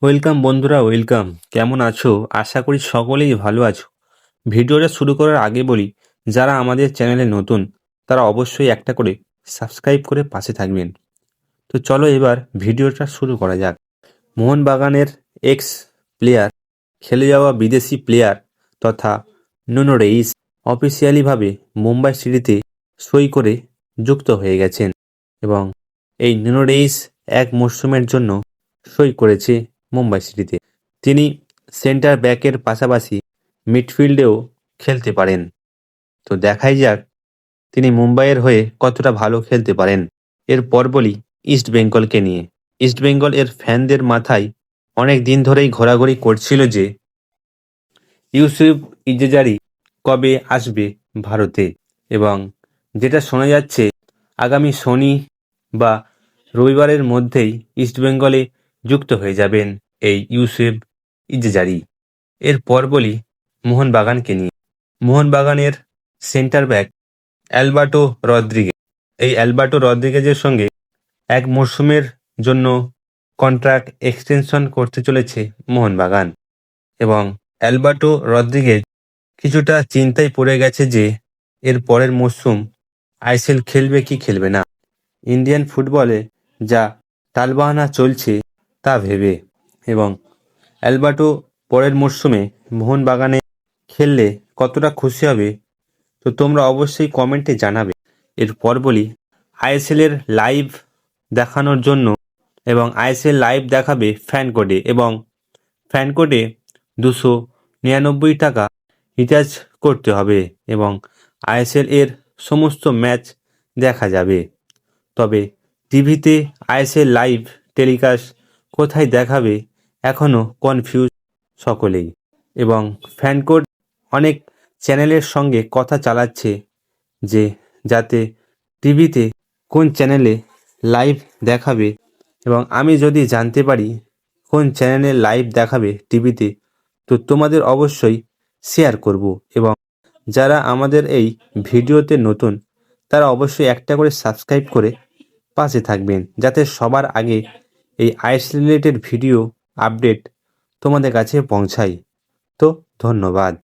Welcome বন্ধুরা, welcome. কেমন আছো? আশা করি সকলেই ভালো আছো। ভিডিওটা শুরু করার আগে বলি, যারা আমাদের চ্যানেলে নতুন তারা অবশ্যই একটা করে সাবস্ক্রাইব করে পাশে থাকবেন। তো চলো এবার ভিডিওটা শুরু করা যাক। মোহনবাগানের এক্স প্লেয়ার, খেলে যাওয়া বিদেশি প্লেয়ার তথা নুনো রেইস অফিসিয়ালিভাবে মুম্বাই সিটিতে সই করে যুক্ত হয়ে গেছেন এবং এই নুনো রেইস এক মরশুমের জন্য সই করেছে মুম্বাই সিটিতে। তিনি সেন্টার ব্যাকের পাশাপাশি মিডফিল্ডেও খেলতে পারেন। তো দেখাই যাক তিনি মুম্বাইয়ের হয়ে কতটা ভালো খেলতে পারেন। এরপর বলি ইস্ট বেঙ্গলকে নিয়ে। ইস্ট বেঙ্গল এর ফ্যানদের মাথায় অনেক দিন ধরেই ঘোরাঘুরি করছিল যে ইউসুফ ইজেজারি কবে আসবে ভারতে, এবং যেটা শোনা যাচ্ছে আগামী শনি বা রবিবারের মধ্যেই ইস্টবেঙ্গলে যুক্ত হয়ে যাবেন এই ইউসুফ ইজেজারি। এরপর বলি মোহনবাগানকে নিয়ে। মোহনবাগানের সেন্টার ব্যাক অ্যালবার্টো রদ্রিগেজ, এই অ্যালবার্টো রদ্রিগেজের সঙ্গে এক মরশুমের জন্য কন্ট্রাক্ট এক্সটেনশন করতে চলেছে মোহনবাগান, এবং অ্যালবার্টো রদ্রিগেজ কিছুটা চিন্তায় পড়ে গেছে যে এর পরের মরশুম আইএসএল খেলবে কি খেলবে না। ইন্ডিয়ান ফুটবলে যা টালবাহানা চলছে তা ভেবে, এবং অ্যালবার্টো পরের মরশুমে মোহনবাগানে খেললে কতটা খুশি হবে তো তোমরা অবশ্যই কমেন্টে জানাবে। এরপর বলি আইএসএলের লাইভ দেখানোর জন্য, এবং আইএসএল লাইভ দেখাবে ফ্যান কোডে, এবং ফ্যান কোডে 299 টাকা রিচার্জ করতে হবে এবং আইএসএল এর সমস্ত ম্যাচ দেখা যাবে। তবে টিভিতে আইএসএল লাইভ টেলিকাস্ট কোথায় দেখাবে এখনও কনফিউজ সকলেই, এবং ফ্যান কোড অনেক চ্যানেলের সঙ্গে কথা চালাচ্ছে যে যাতে টিভিতে কোন চ্যানেলে লাইভ দেখাবে, এবং আমি যদি জানতে পারি কোন চ্যানেলে লাইভ দেখাবে টিভিতে তো তোমাদের অবশ্যই শেয়ার করব। এবং যারা আমাদের এই ভিডিওতে নতুন তারা অবশ্যই একটা করে সাবস্ক্রাইব করে পাশে থাকবেন, যাতে সবার আগে এই আইএস রিলেটেড ভিডিও আপডেট তোমাদের কাছে পৌঁছায়। তো ধন্যবাদ।